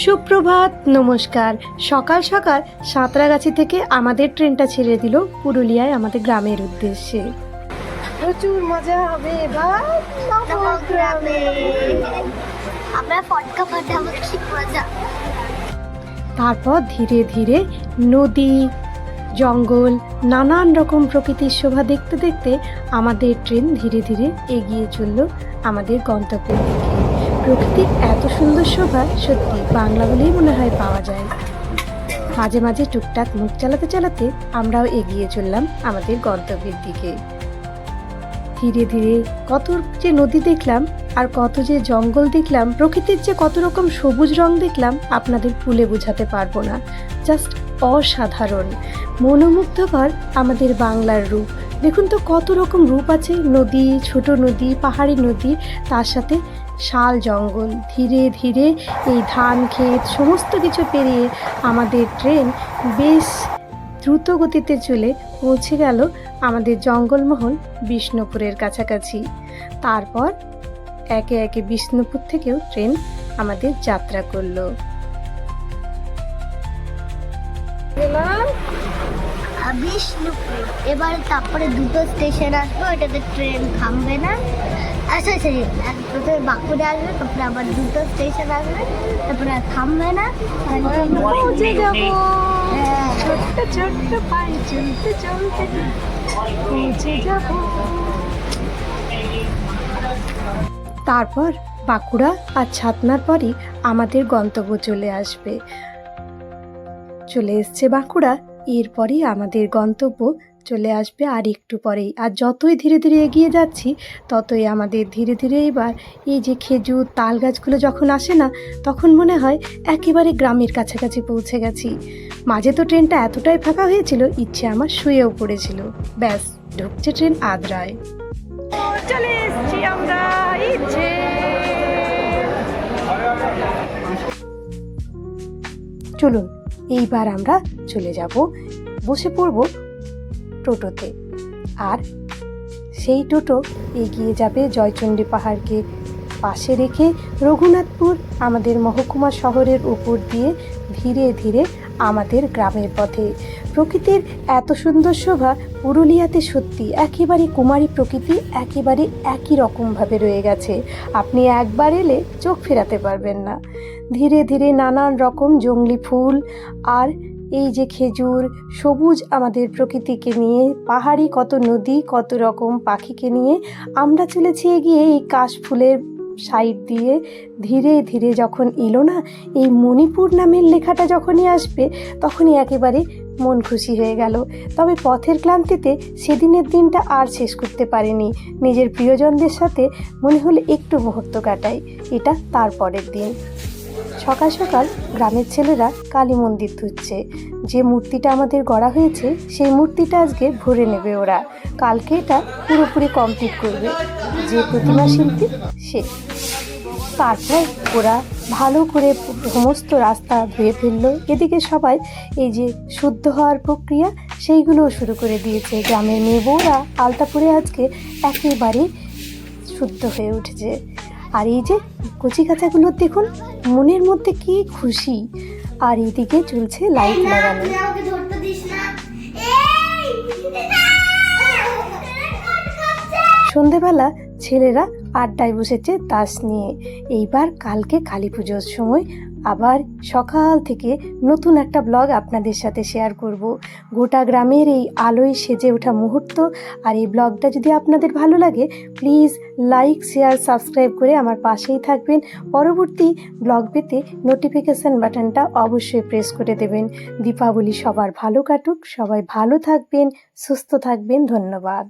সুপ্রভাত, নমস্কার। সকাল সকাল সাঁতরাগাছি থেকে আমাদের ট্রেনটা ছেড়ে দিল পুরুলিয়ায় আমাদের গ্রামের উদ্দেশ্যে। প্রচুর মজা হবে এবার নবগ্রামে। আমরা ফটকা ফাটাবো, কি মজা। তারপর ধীরে ধীরে নদী, জঙ্গল, নানান রকম প্রকৃতির শোভা দেখতে দেখতে আমাদের ট্রেন ধীরে ধীরে এগিয়ে চলল আমাদের গন্তব্যের দিকে। প্রকৃতির এত সুন্দর শোভা সত্যি বাংলা বলেই মনে হয় পাওয়া যায়। মাঝে মাঝে টুকটাক মুখ চালাতে চালাতে আমরাও এগিয়ে চললাম আমাদের গন্তব্যের দিকে। ধীরে ধীরে কত যে নদী দেখলাম আর কত যে জঙ্গল দেখলাম, প্রকৃতির যে কত রকম সবুজ রং দেখলাম আপনাদের ভুলে বোঝাতে পারবো না। জাস্ট অসাধারণ, মনোমুগ্ধকর আমাদের বাংলার রূপ। দেখুন তো কত রকম রূপ আছে, নদী, ছোট নদী, পাহাড়ি নদী, তার সাথে শাল জঙ্গল। ধীরে ধীরে এই ধান ক্ষেত সমস্ত কিছু পেরিয়ে আমাদের ট্রেন বেশ দ্রুত গতিতে চলে পৌঁছে গেল আমাদের জঙ্গলমহল বিষ্ণুপুরের কাছাকাছি। তারপর একে একে বিষ্ণুপুর থেকেও ট্রেন আমাদের যাত্রা করলো। বিষ্ণুপুর, এবার তারপরে দুটো স্টেশন আসবে, ওইটাতে ট্রেন থামবে না। আচ্ছা আচ্ছা, প্রথমে বাঁকুড়া আসবে, তারপরে আবার দুটো স্টেশন আসবে, তারপরে আর থামবে না, পৌঁছে যাবো ছোট্ট ছোট্ট পায়ে চলতে চলতে, পৌঁছে যাবো। তারপর বাঁকুড়া আর ছাতনার পরই আমাদের গন্তব্য চলে আসবে। চলে এসছে বাঁকুড়া, এরপরই আমাদের গন্তব্য চলে আসবে আর একটু পরেই। আর যতই ধীরে ধীরে এগিয়ে যাচ্ছি ততই আমাদের ধীরে ধীরে এবার এই যে খেজুর তাল গাছগুলো যখন আসে না, তখন মনে হয় একেবারে গ্রামের কাছাকাছি পৌঁছে গেছি। মাঝে তো ট্রেনটা এতটাই ফাঁকা হয়েছিল, ইচ্ছে আমার শুয়েও পড়েছিল। ব্যাস ঢুকছে ট্রেন আদ্রায়। চলে এসছি আমরা ইচ্ছে। চলুন এইবার আমরা চলে যাব, বসে পড়ব টোটোতে। আর সেই টোটো এগিয়ে যাবে জয়চণ্ডী পাহাড়কে পাশে রেখে রঘুনাথপুর আমাদের মহকুমা শহরের উপর দিয়ে ধীরে ধীরে আমাদের গ্রামের পথে। প্রকৃতির এত সুন্দর শোভা পুরুলিয়াতে সত্যি একেবারে কুমারী প্রকৃতি, একেবারে একই রকমভাবে রয়ে গেছে। আপনি একবার এলে চোখ ফেরাতে পারবেন না। ধীরে ধীরে নানান রকম জংলি ফুল আর এই যে খেজুর, সবুজ আমাদের প্রকৃতিকে নিয়ে, পাহাড়ি কত নদী, কত রকম পাখিকে নিয়ে আমরা চলেছি এগিয়ে এই কাশফুলের সাইড দিয়ে। ধীরে ধীরে যখন এলো না এই মণিপুর নামের লেখাটা, যখনই আসবে তখনই একেবারে মন খুশি হয়ে গেল। তবে পথের ক্লান্তিতে সেদিনের দিনটা আর শেষ করতে পারিনি। নিজের প্রিয়জনদের সাথে মনে হলে একটু মুহূর্ত কাটাই। এটা তারপরের দিন সকাল সকাল গ্রামের ছেলেরা কালী মন্দির ধুচ্ছে। যে মূর্তিটা আমাদের গড়া হয়েছে সেই মূর্তিটা আজকে ভরে নেবে ওরা, কালকে এটা পুরোপুরি কমপ্লিট করবে যে প্রতিমা শিল্পী সে। তারপর ওরা ভালো করে সমস্ত রাস্তা ধুয়ে ফেললো। এদিকে সবাই এই যে শুদ্ধ হওয়ার প্রক্রিয়া সেইগুলোও শুরু করে দিয়েছে। গ্রামের মেয়ে বউরা আলতা পরে আজকে একেবারে শুদ্ধ হয়ে উঠেছে। আর এই যে কচি কাচাগুলো দেখুন, মনের মধ্যে কি খুশি। আর এইদিকে চলছে লাইট লাগানো। সন্ধেবেলা ছেলেরা আড্ডায় বসেছে তাস নিয়ে। এইবার কালকে কালী পুজোর সময় আবার সকাল থেকে নতুন একটা ব্লগ আপনাদের সাথে শেয়ার করব। গোটা গ্রামের এই আলোয় সেজে ওঠা মুহূর্ত। আর এই ব্লগটা যদি আপনাদের ভালো লাগে প্লিজ লাইক, শেয়ার, সাবস্ক্রাইব করে আমার পাশেই থাকবেন। পরবর্তী ব্লগ পেতে নোটিফিকেশান বাটনটা অবশ্যই প্রেস করে দেবেন। দীপাবলি সবার ভালো কাটুক, সবাই ভালো থাকবেন, সুস্থ থাকবেন। ধন্যবাদ।